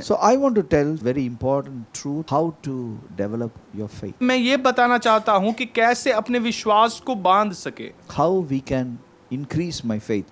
So I want to tell very important truth how to develop your faith. मैं ये बताना चाहता हूँ कि कैसे अपने विश्वास को बांध सके, How we can increase my faith.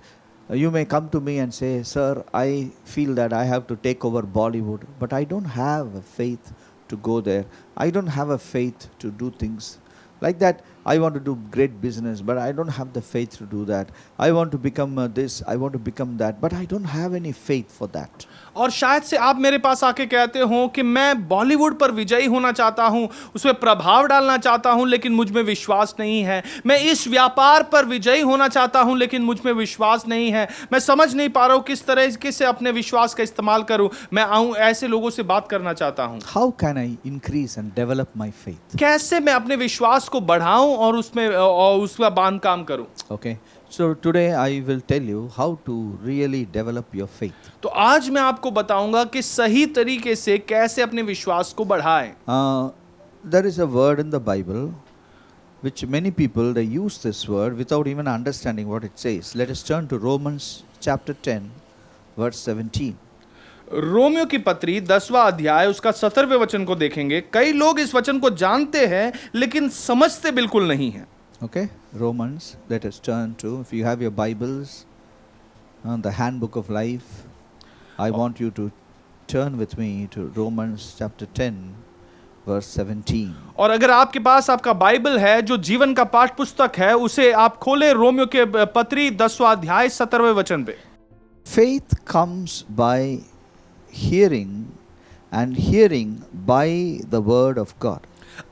You may come to me and say, "Sir, I feel that I have to take over Bollywood, but I don't have a faith to go there. I don't have a faith to do things like that. I want to do great business, but I don't have the faith to do that. I want to become this, I want to become that, but I don't have any faith for that." और शायद से आप मेरे पास आके कहते हो कि मैं बॉलीवुड पर विजयी होना चाहता हूं, उसमें प्रभाव डालना चाहता हूं, लेकिन मुझ में विश्वास नहीं है। मैं इस व्यापार पर विजयी होना चाहता हूं, लेकिन मुझ में विश्वास नहीं है। मैं समझ नहीं पा रहा हूं किस तरीके से अपने विश्वास का इस्तेमाल करूं। मैं आऊं, ऐसे लोगों से बात करना चाहता हूं। How can I increase and develop my faith? कैसे मैं अपने विश्वास को बढ़ाऊं और उसका बांध काम करूं। Okay. So today I will tell you how to really develop your faith. तो आज मैं आपको बताऊंगा कि सही तरीके से कैसे अपने विश्वास को बढ़ाएं। There is a word in the Bible which many people they use this word without even understanding what it says. Let us turn to Romans chapter 10 verse 17. Romeo की पत्री 10वां अध्याय उसका 17वें वचन को देखेंगे। कई लोग इस वचन को जानते हैं लेकिन समझते बिल्कुल नहीं हैं। Okay, Romans, let us turn to, if you have your Bibles, the handbook of life, I want you to turn with me to Romans chapter 10 verse 17. और अगर आपके पास आपका बाइबल है जो जीवन का पाठ पुस्तक है, उसे आप खोले रोमियो के पत्री 10वां अध्याय 17वें वचन पे। Faith comes by hearing and hearing by the word of God.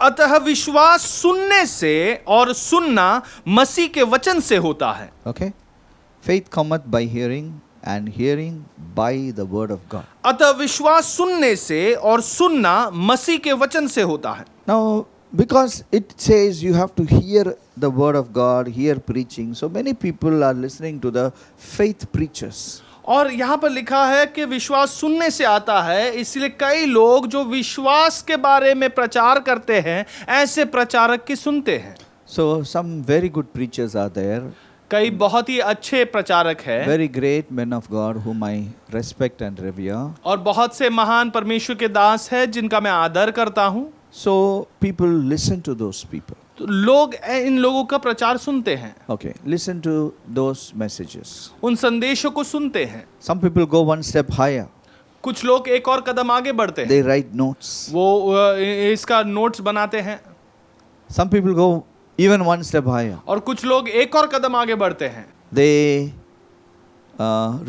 अतः विश्वास सुनने से और सुनना मसीह के वचन से होता है। Okay, faith cometh by hearing and hearing by the word of God. अतः विश्वास सुनने से और सुनना मसीह के वचन से होता है। Now, because it says you have to hear the word of God, hear preaching, so many people are listening to the faith preachers. और यहाँ पर लिखा है कि विश्वास सुनने से आता है, इसलिए कई लोग जो विश्वास के बारे में प्रचार करते हैं, ऐसे प्रचारक की सुनते हैं। So some very good preachers are there. कई बहुत ही अच्छे प्रचारक हैं, Very great men of God whom I respect and revere. और बहुत से महान परमेश्वर के दास हैं जिनका मैं आदर करता हूँ। So people listen to those people. तो लोग इन लोगों का प्रचार सुनते हैं। Okay, listen to those messages. उन संदेशों को सुनते हैं। Some people go one step higher. कुछ लोग एक और कदम आगे बढ़ते हैं। They write notes. वो इसका नोट्स बनाते हैं। Some people go even one step higher. और कुछ लोग एक और कदम आगे बढ़ते हैं। They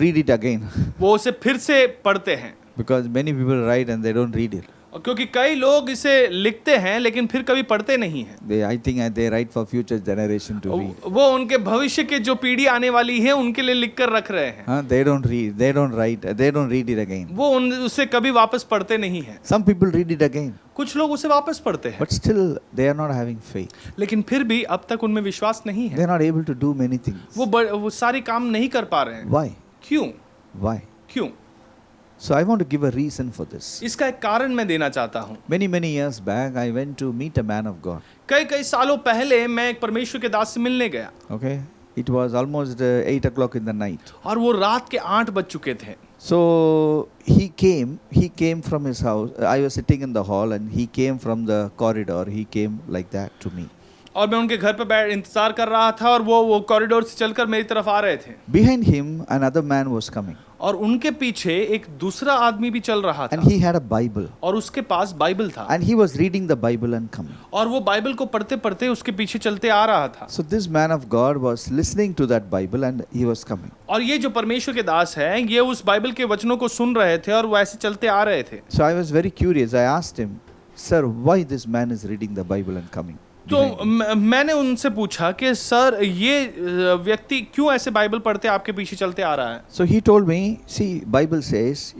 read it again. वो उसे फिर से पढ़ते हैं। Because many people write and they don't read it. और क्योंकि कई लोग इसे लिखते हैं लेकिन फिर कभी पढ़ते नहीं हैं। I think they write for future generation to read. वो उनके भविष्य के जो पीढ़ी आने वाली है उनके लिए लिख कर रख रहे हैं। They don't read, they don't write, they don't read it again. वो उसे कभी वापस पढ़ते नहीं हैं। Some people read it again. कुछ लोग उसे वापस पढ़ते हैं। But still they are not having faith. लेकिन फिर भी अब तक उनमें विश्वास नहीं है। They are not able to do many things. वो सारी काम नहीं कर पा रहे हैं। Why? क्यों? Why? क्यों? So I want to give a reason for this. इसका एक कारण मैं देना चाहता हूँ। Many years back I went to meet a man of God. कई सालों पहले मैं एक परमेश्वर के दास से मिलने गया। Okay, it was almost 8 o'clock in the night. और वो रात के 8 बज चुके थे। So he came from his house. I was sitting in the hall and he came from the corridor. He came like that to me. और मैं उनके घर पे इंतजार कर रहा था और वो कॉरिडोर से चलकर मेरी तरफ आ रहे थे। Behind him another man was coming. और उनके पीछे एक दूसरा आदमी भी चल रहा था। And he had a Bible. और उसके पास बाइबल था। And he was reading the Bible and coming. और वो बाइबल को पढ़ते पढ़ते उसके पीछे चलते आ रहा था। So this man of God was listening to that Bible and he was coming. और ये जो परमेश्वर के दास हैं, ये उस बाइबल के वचनों को सुन रहे थे और वो ऐसे चलते आ रहे थे। So I was very curious. I asked him, "Sir, why this man is reading the Bible and coming?" तो मैंने उनसे पूछा कि सर ये व्यक्ति क्यों ऐसे बाइबल पढ़ते आपके पीछे चलते आ रहा है। So he told me, see, Bible says,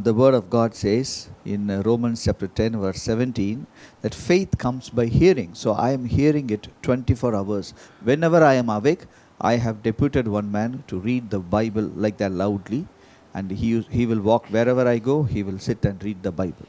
the word of God says in Romans chapter 10 verse 17 that faith comes by hearing. So I am hearing it 24 hours. Whenever I am awake, I have deputed one man to read the Bible like that loudly, and he will walk wherever I go, he will sit and read the Bible.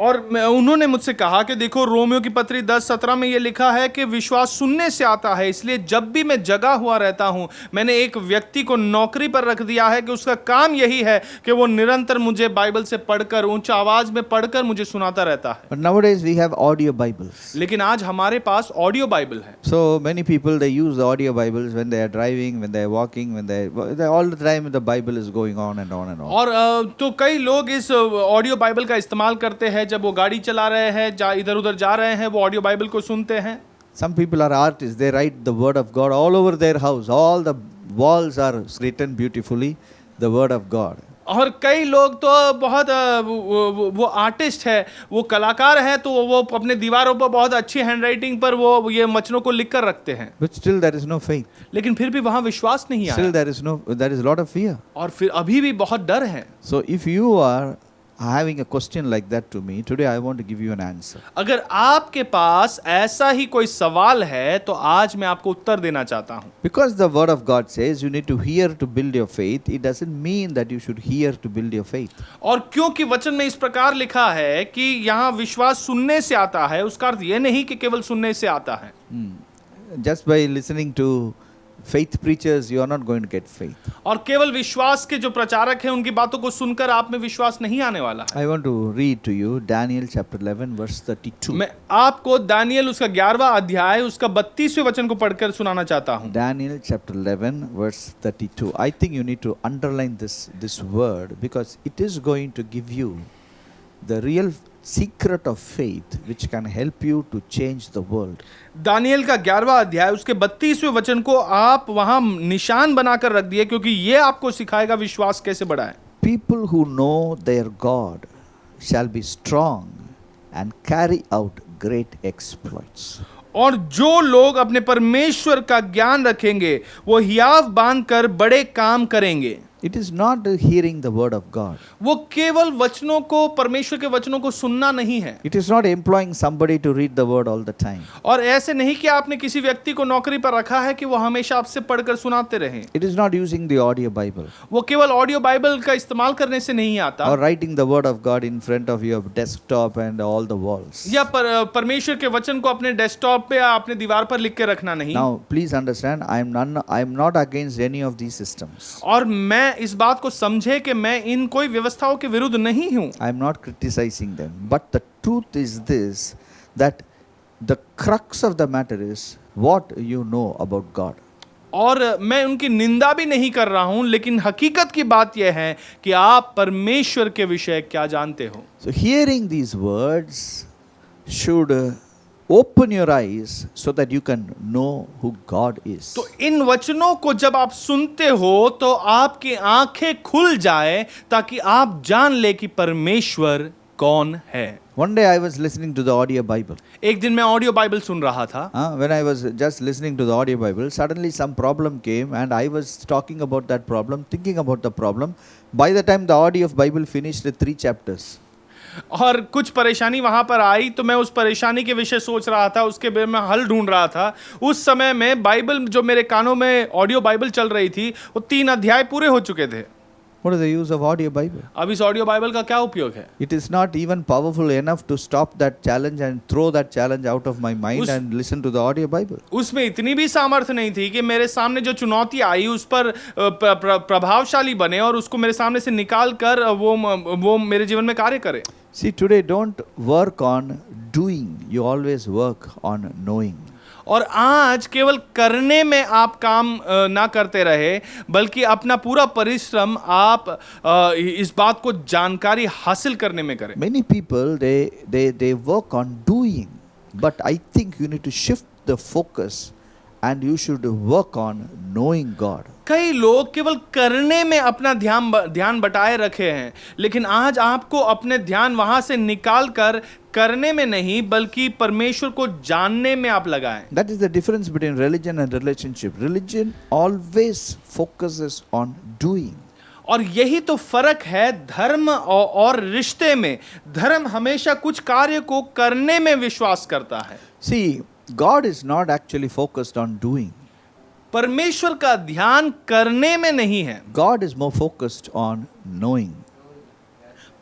और उन्होंने मुझसे कहा कि देखो Romeo की पत्री 10:17 में ये लिखा है कि विश्वास सुनने से आता है, इसलिए जब भी मैं जगा हुआ रहता हूं, मैंने एक व्यक्ति को नौकरी पर रख दिया है कि उसका काम यही है कि वो निरंतर मुझे बाइबल से पढ़कर ऊंची आवाज में पढ़कर मुझे सुनाता रहता है। But nowadays we have audio Bibles. लेकिन आज हमारे पास ऑडियो बाइबल है। So many people, they use the audio Bibles when they are driving, when they are walking, when they all the time the Bible is going on and on and on. और तो कई लोग इस audio Bible का इस्तेमाल करते हैं, जब वो गाड़ी चला रहे हैं, इधर उधर जा रहे हैं, वो ऑडियो बाइबल को सुनते हैं। Some people are artists, they write the word of God all over their house. All the walls are written beautifully, the word of God. और कई लोग तो बहुत वो आर्टिस्ट है, वो कलाकार है, तो वो अपने दीवारों पर बहुत अच्छी हैंडराइटिंग पर वो ये वचनों को लिख कर रखते हैं। But still there is no faith. लेकिन फिर भी वहां विश्वास नहीं आया। Still there is a lot of fear. और फिर अभी भी बहुत डर है। So if you are having a question like that to me, today I want to give you an answer. अगर आपके पास ऐसा ही कोई सवाल है तो आज मैं आपको उत्तर देना चाहता हूं। Because the word of God says you need to hear to build your faith, it doesn't mean that you should hear to build your faith. और क्योंकि वचन में इस प्रकार लिखा है कि यहाँ विश्वास सुनने से आता है, उसका अर्थ यह नहीं कि केवल सुनने से आता है। Just by listening to faith preachers, you are not going to get faith. और केवल विश्वास के जो प्रचारक हैं उनकी बातों को सुनकर आप में विश्वास नहीं आने वाला है। I want to read to you Daniel chapter 11 verse 32. मैं आपको दानियल उसका 11वां अध्याय उसका 32वें वचन को पढ़कर सुनाना चाहता हूं। Daniel chapter 11 verse 32. I think you need to underline this word because it is going to give you the real secret of faith which can help you to change the world. Daniel का 11वां अध्याय उसके 32वें वचन को आप वहां निशान बनाकर रख दिए, क्योंकि ये आपको सिखाएगा विश्वास कैसे बढ़ाएं। People who know their God shall be strong and carry out great exploits. और जो लोग अपने परमेश्वर का ज्ञान रखेंगे वो हियाव बांधकर बड़े काम करेंगे। It is not hearing the word of God. वो केवल वचनों को, परमेश्वर के वचनों को सुनना नहीं है। It is not employing somebody to read the word all the time. और ऐसे नहीं कि आपने किसी व्यक्ति को नौकरी पर रखा है कि वो हमेशा आपसे पढ़कर सुनाते रहें। It is not using the audio Bible वो केवल ऑडियो बाइबल का इस्तेमाल करने से नहीं आता, or writing the word of God in front of your desktop and all the walls. या परमेश्वर के वचन को अपने डेस्कटॉप पे या अपने दीवार पर लिख के रखना नहीं। Now please understand, I am not against any of these systems. और मैं इस बात को समझे कि मैं इन कोई व्यवस्थाओं के विरुद्ध नहीं हूं। I am not criticizing them, but the truth is this, that the crux of the matter is what you know about God. और मैं उनकी निंदा भी नहीं कर रहा हूं, लेकिन हकीकत की बात यह है कि आप परमेश्वर के विषय क्या जानते हो। So hearing these words should open your eyes so that you can know who God is. तो इन वचनों को जब आप सुनते हो तो आपकी आंखें खुल जाए ताकि आप जान ले कि परमेश्वर कौन है। One day I was listening to the audio Bible. एक दिन मैं ऑडियो बाइबल सुन रहा था। When I was just listening to the audio Bible, suddenly some problem came and I was talking about that problem, thinking about the problem. By the time the audio of Bible finished 3 chapters. और कुछ परेशानी वहां पर आई तो मैं उस परेशानी के विषय सोच रहा था, उसके बारे में हल ढूंढ रहा था। उस समय में बाइबल जो मेरे कानों में ऑडियो बाइबल चल रही थी वो 3 अध्याय पूरे हो चुके थे। What is the use of audio Bible? अब इस ऑडियो बाइबल का क्या उपयोग है? It is not even powerful enough to stop that challenge and throw that challenge out of my mind and listen to the audio Bible. उसमें इतनी भी सामर्थ्य नहीं थी कि मेरे सामने जो चुनौती आई उस पर प्रभावशाली बने और उसको मेरे सामने से निकाल कर वो मेरे जीवन में कार्य करे। See, today don't work on doing, you always work on knowing. और आज केवल करने में आप काम ना करते रहे, बल्कि अपना पूरा परिश्रम आप इस बात को जानकारी हासिल करने में करें। Many people they work on doing, but I think you need to shift the focus and you should work on knowing God. कई लोग केवल करने में अपना ध्यान बटाए रखे हैं, लेकिन आज आपको अपने ध्यान वहां से निकाल कर करने में नहीं बल्कि परमेश्वर को जानने में आप लगाएं। That is the difference between religion and relationship. Religion always focuses on doing. और यही तो फर्क है धर्म और रिश्ते में। धर्म हमेशा कुछ कार्य को करने में विश्वास करता है। See, God is not actually focused on doing. परमेश्वर का ध्यान करने में नहीं है। God is more focused on knowing.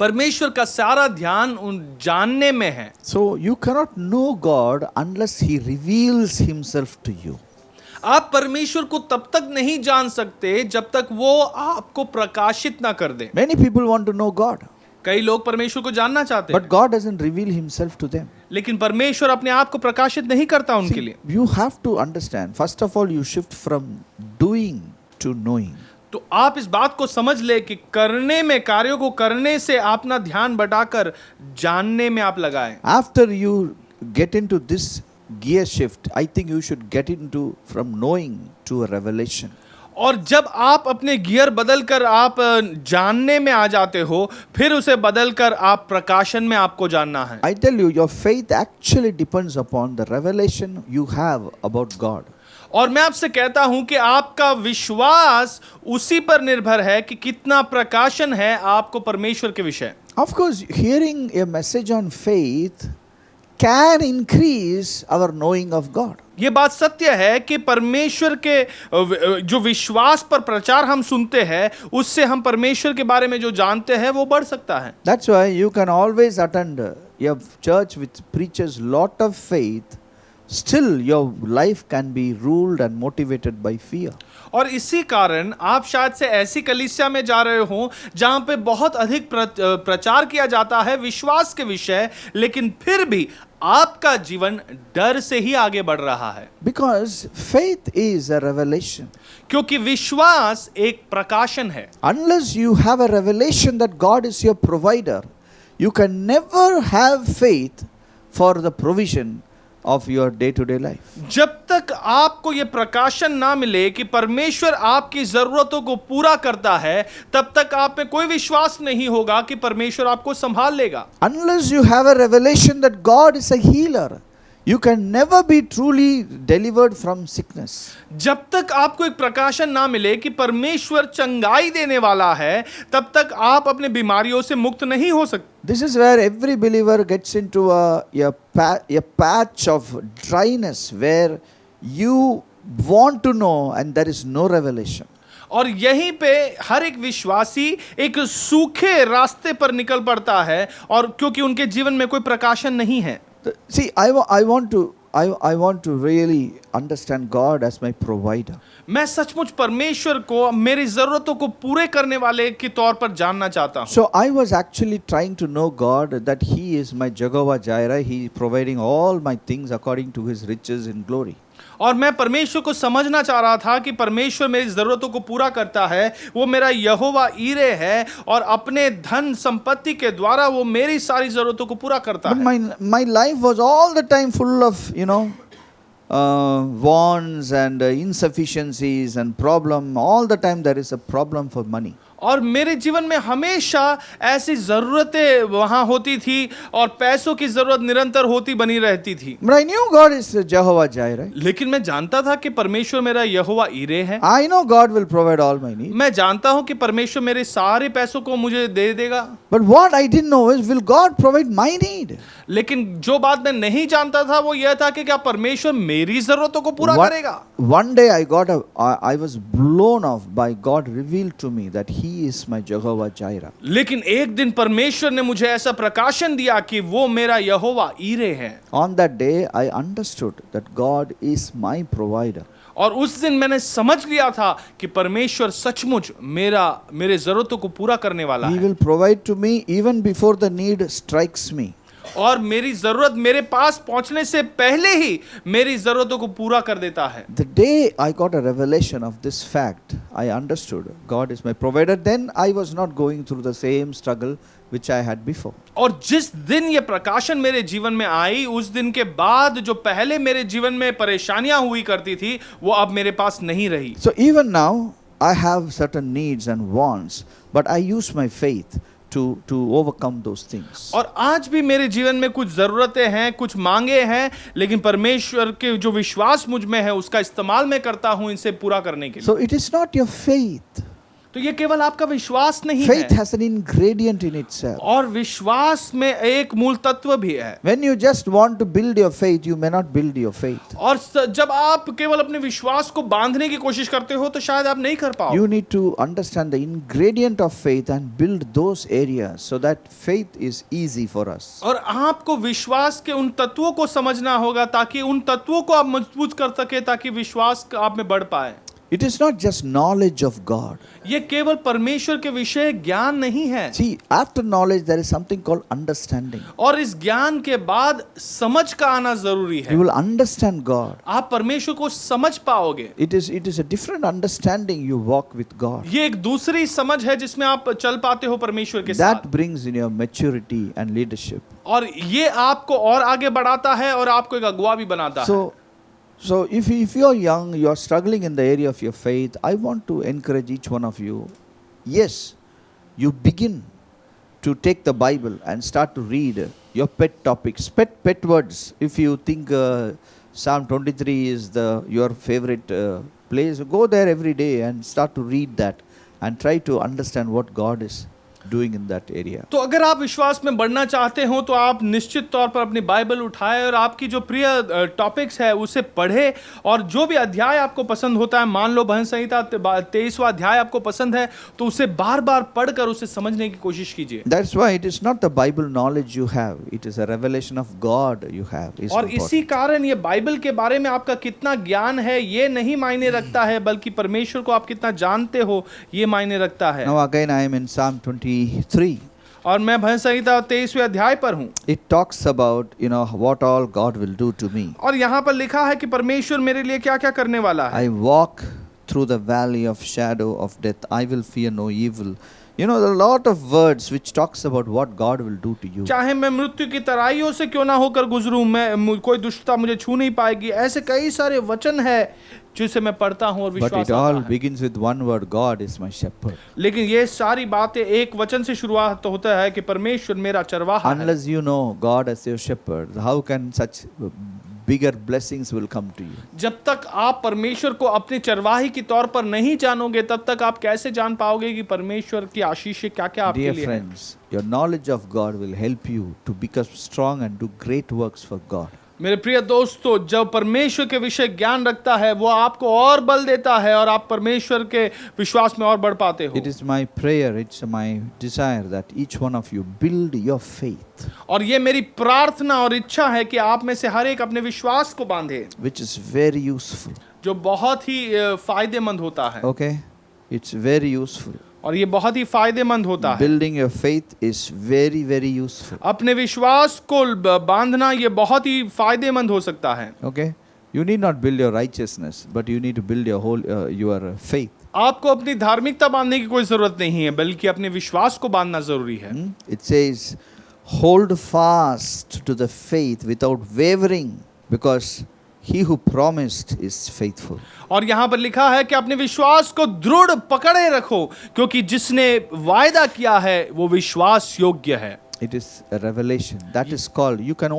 परमेश्वर का सारा ध्यान उन जानने में है। So you cannot know God unless He reveals Himself to you. आप परमेश्वर को तब तक नहीं जान सकते जब तक वो आपको प्रकाशित ना कर दे। Many people want to know God, कई लोग परमेश्वर को जानना चाहते but हैं, God doesn't reveal Himself to them. लेकिन परमेश्वर अपने आप को प्रकाशित नहीं करता उनके See, लिए। you have to understand, first of all, you shift from doing to knowing. तो आप इस बात को समझ ले कि करने में, कार्यों को करने से अपना ध्यान बढ़ाकर जानने में आप लगाएं। After you get into this gear shift, I think you should get into from knowing to a revelation. और जब आप अपने गियर बदल कर आप जानने में आ जाते हो, फिर उसे बदल कर आप प्रकाशन में आपको जानना है। I tell you, your faith actually depends upon the revelation you have about God. और मैं आपसे कहता हूं कि आपका विश्वास उसी पर निर्भर है कि कितना प्रकाशन है आपको परमेश्वर के विषय। Of course, hearing a message on faith can increase our knowing of God. ये बात सत्य है कि परमेश्वर के जो विश्वास पर प्रचार हम सुनते हैं, उससे हम परमेश्वर के बारे में जो जानते हैं वो बढ़ सकता है। That's why you can always attend a church which preaches lot of faith. Still, your life can be ruled and motivated by fear. और इसी कारण आप शायद से ऐसी कलीसिया में जा रहे हो जहां पे बहुत अधिक प्रचार किया जाता है विश्वास के विषय, लेकिन फिर भी आपका जीवन डर से ही आगे बढ़ रहा है। Because faith is a revelation. क्योंकि विश्वास एक प्रकाशन है। Unless you have a revelation that God is your provider, you can never have faith for the provision of your day-to-day life. जब तक आपको यह प्रकाशन ना मिले कि परमेश्वर आपकी जरूरतों को पूरा करता है, तब तक आप में कोई विश्वास नहीं होगा कि परमेश्वर आपको संभाल लेगा। Unless you have a revelation that God is a healer, you can never be truly delivered from sickness. जब तक आपको एक प्रकाशन ना मिले कि परमेश्वर चंगाई देने वाला है, तब तक आप अपने बीमारियों से मुक्त नहीं हो सकते। This is where every believer gets into a patch of dryness where you want to know and there is no revelation. और यहीं पे हर एक विश्वासी एक सूखे रास्ते पर निकल पड़ता है, और क्योंकि उनके जीवन में कोई प्रकाशन नहीं है। See, I want to really understand God as my provider. मैं सचमुच परमेश्वर को मेरी जरूरतों को पूरे करने वाले के तौर पर जानना चाहता हूँ। So I was actually trying to know God, that He is my Jehovah Jireh. He is providing all my things according to His riches in glory. और मैं परमेश्वर को समझना चाह रहा था कि परमेश्वर मेरी जरूरतों को पूरा करता है, वो मेरा यहोवा ईरे है, और अपने धन संपत्ति के द्वारा वो मेरी सारी जरूरतों को पूरा करता But है। my life was all the time full of, wants and insufficiencies and problem. All the time there is a problem for money. और मेरे जीवन में हमेशा ऐसी जरूरतें वहां होती थी और पैसों की जरूरत निरंतर होती बनी रहती थी। But I knew God is Jehovah Jireh. लेकिन मैं जानता था कि परमेश्वर मेरा यहोवा ईरे है। I know God will provide all my needs. मैं जानता हूं कि परमेश्वर मेरे सारे पैसों को मुझे दे देगा। But what I didn't know is, will God provide my need? लेकिन जो बात मैं नहीं जानता था वो यह था कि क्या परमेश्वर मेरी जरूरतों को पूरा करेगा। One day I was blown off by God revealed to me that He is my Jehovah Jireh. लेकिन एक दिन परमेश्वर ने मुझे ऐसा प्रकाशन दिया कि वो मेरा यहोवा ईरे है। On that day I understood that God is my provider. और उस दिन मैंने समझ लिया था कि परमेश्वर सचमुच मेरे जरूरतों को पूरा करने वाला He है। will provide to me even before the need strikes me. और मेरी जरूरत मेरे पास पहुंचने से पहले ही मेरी जरूरतों को पूरा कर देता है। The day I got a revelation of this fact, I understood God is my provider. Then I was not going through the same struggle which I had before. और जिस दिन ये प्रकाशन मेरे जीवन में आई, उस दिन के बाद जो पहले मेरे जीवन में परेशानियां हुई करती थी, वो अब मेरे पास नहीं रही। So even now I have certain needs and wants, but I use my faith to overcome those things. और आज भी मेरे जीवन में कुछ जरूरतें हैं, कुछ मांगे हैं, लेकिन परमेश्वर के जो विश्वास मुझ में है उसका इस्तेमाल मैं करता हूं इनसे पूरा करने के लिए। So it is not your faith. तो ये केवल आपका विश्वास नहीं Faith है, has an ingredient in itself. और विश्वास में एक मूल तत्व भी है। When you just want to build your faith, you may not build your faith. और जब आप केवल अपने विश्वास को बांधने की कोशिश करते हो तो शायद आप नहीं कर पाओ। You need to understand the ingredient of faith and build those areas so that faith is easy for us. और आपको विश्वास के उन तत्वों को समझना होगा ताकि उन तत्वों को आप मजबूत कर सके, ताकि विश्वास आप में बढ़ पाए। It is not just knowledge of God. ये केवल परमेश्वर के विषय ज्ञान नहीं है। See, after knowledge there is something called understanding. और इस ज्ञान के बाद समझ का आना जरूरी है। You will understand God. आप परमेश्वर को समझ पाओगे। It is a different understanding you walk with God. ये एक दूसरी समझ है जिसमें आप चल पाते हो परमेश्वर के साथ। That brings in your maturity and leadership. और ये आपको और आगे बढ़ाता है और आपको एक अगुवा भी बनाता है। So if you are young, you are struggling in the area of your faith, I want to encourage each one of you. Yes, you begin to take the Bible and start to read your pet topics, pet words. If you think Psalm 23 is your favorite place, go there every day and start to read that and try to understand what God is doing in that area. तो अगर आप विश्वास में बढ़ना चाहते हो तो आप निश्चित तौर पर अपनी बाइबल उठाए और आपकी जो प्रिय टॉपिक्स है उसे पढ़े, और जो भी अध्याय आपको पसंद होता है, मान लो भजन संहिता 23वां अध्याय आपको पसंद है तो उसे बार बार पढ़कर उसे समझने की कोशिश कीजिए। That's why it is not the Bible knowledge you have, it is a revelation of God you have. और इसी कारण ये बाइबल के बारे में आपका कितना ज्ञान है ये नहीं मायने रखता है, बल्कि परमेश्वर को आप कितना जानते हो ये मायने रखता है। Now again I am in Psalm 23. और मैं भजन संहिता 23वें अध्याय पर हूँ। It talks about, what all God will do to me. और यहाँ पर लिखा है कि परमेश्वर मेरे लिए क्या क्या करने वाला है। I walk through the valley of shadow of death, I will fear no evil. There are a lot of words which talks about what God will do to you. चाहे मैं मृत्यु की तराइयों से क्यों ना होकर गुजरूं, मैं कोई दुष्टता मुझे छू नहीं पाएगी, ऐसे कई सारे वचन है जिसे मैं पढ़ता हूँ और But विश्वास it all आता है। begins with one word, God is my shepherd. लेकिन ये सारी बातें एक वचन से शुरुआत होता है कि परमेश्वर मेरा चरवाहा है। Unless you know God as your shepherd, how can such bigger blessings will come to you? जब तक आप परमेश्वर को अपने चरवाही के तौर पर नहीं जानोगे तब तक आप कैसे जान पाओगे कि परमेश्वर की आशीषें क्या क्या आपके Dear लिए है। friends, your knowledge of God will help you to become strong and do great works for God. मेरे प्रिय दोस्तों, जब परमेश्वर के विषय ज्ञान रखता है वो आपको और बल देता है और आप परमेश्वर के विश्वास में और बढ़ पाते हो। It is my prayer, it's my desire that each one of you build your faith, और ये मेरी प्रार्थना और इच्छा है कि आप में से हर एक अपने विश्वास को बांधे, which is very useful. जो बहुत ही फायदेमंद होता है। Okay? It's very useful. और ये बहुत ही फायदेमंद होता है। Building your faith is very, very useful. अपने विश्वास को बांधना ये बहुत ही फायदेमंद हो सकता है। Okay? You need not build your righteousness, but you need to build your faith. आपको अपनी धार्मिकता बांधने की कोई जरूरत नहीं है, बल्कि अपने विश्वास को बांधना जरूरी है। It says, hold fast to the faith without wavering, because he who promised is faithful. और यहाँ पर लिखा है कि अपने विश्वास को दृढ़ पकड़े रखो, क्योंकि जिसने वायदा किया है वो विश्वास योग्य है। It is a revelation. That is called, you can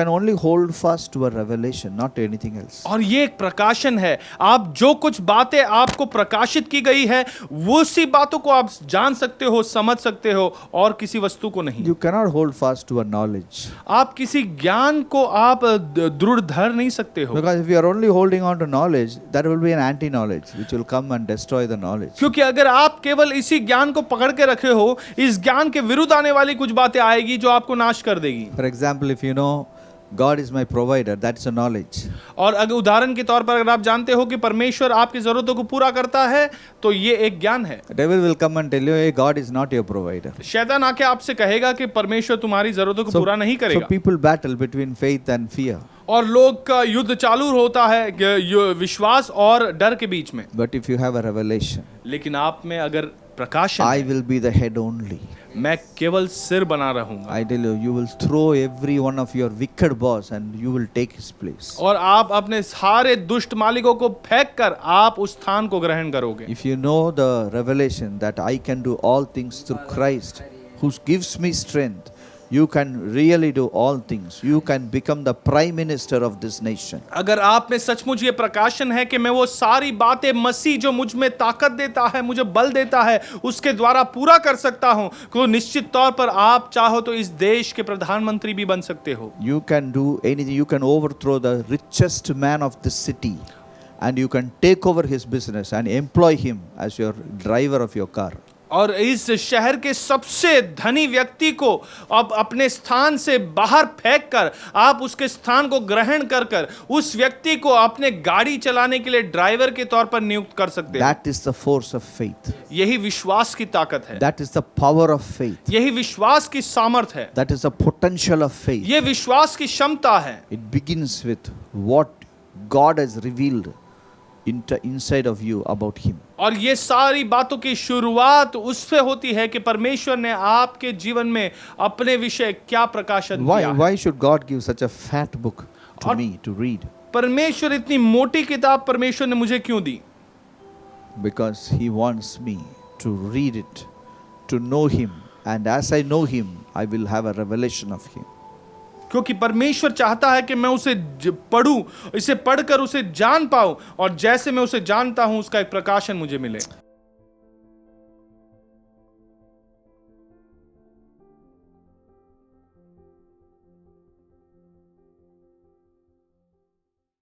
only hold fast to a revelation, not to anything else. और ये एक प्रकाशन है। आप जो कुछ बातें आपको प्रकाशित की गई है वो उसी बातों को आप जान सकते हो, समझ सकते हो, और किसी वस्तु को नहीं। You cannot hold fast to a knowledge. आप किसी ज्ञान को आप दृढ़ धर नहीं सकते हो, Because if you are only holding on to knowledge, there will be an anti-knowledge which will come and destroy the knowledge. क्योंकि अगर आप केवल इसी ज्ञान को पकड़ के रखे हो, इस ज्ञान के विरुद्ध आने वाली कुछ बातें आएगी जो आपको नाश कर देगी। For example, if you know God is my provider, that's a knowledge. और अगर उदाहरण के तौर पर अगर आप जानते हो कि परमेश्वर आपकी जरूरतों को पूरा करता है तो ये एक ज्ञान है। The devil will come and tell you, hey, God is not your provider. शैतान आके आपसे कहेगा कि परमेश्वर तुम्हारी जरूरतों को पूरा नहीं So करेगा। people battle between faith and fear. और लोग का युद्ध चालू होता है विश्वास और डर के बीच में। But if you have a revelation, लेकिन आप में अगर प्रकाशन I है, will be the head only. मैं केवल सिर बना रहूंगा। I tell you, you will throw every one of your wicked boss and you will take his place. और आप अपने सारे दुष्ट मालिकों को फेंक कर आप उस स्थान को ग्रहण करोगे। If you know the revelation that I can do all things through Christ who gives me strength, you can really do all things. You can become the prime minister of this nation. अगर आप में सचमुच ये प्रकाशन है कि मैं वो सारी बातें मसीह जो मुझ में ताकत देता है, मुझे बल देता है, उसके द्वारा पूरा कर सकता हूं, तो निश्चित तौर पर आप चाहो तो इस देश के प्रधानमंत्री भी बन सकते हो। You can do anything. You can overthrow the richest man of this city, and you can take over his business and employ him as your driver of your car. और इस शहर के सबसे धनी व्यक्ति को अब अपने स्थान से बाहर फेंक कर आप उसके स्थान को ग्रहण कर कर उस व्यक्ति को अपने गाड़ी चलाने के लिए ड्राइवर के तौर पर नियुक्त कर सकते हैं। That is the force of faith. यही विश्वास की ताकत है, That is the power of faith. यही विश्वास की सामर्थ है, That is the potential of faith. ये विश्वास की क्षमता है। It begins with what God has revealed inside of you about him. और ये सारी बातों की शुरुआत उससे होती है कि परमेश्वर ने आपके जीवन में अपने विषय क्या प्रकाशन किया है। Why should God give such a fat book to me to read? परमेश्वर इतनी मोटी किताब परमेश्वर ने मुझे क्यों दी? Because he wants me to read it, to know him, and as I know him, I will have a revelation of him. क्योंकि परमेश्वर चाहता है कि मैं उसे पढ़ूं, इसे पढ़कर उसे जान पाऊं, और जैसे मैं उसे जानता हूं उसका एक प्रकाशन मुझे मिले।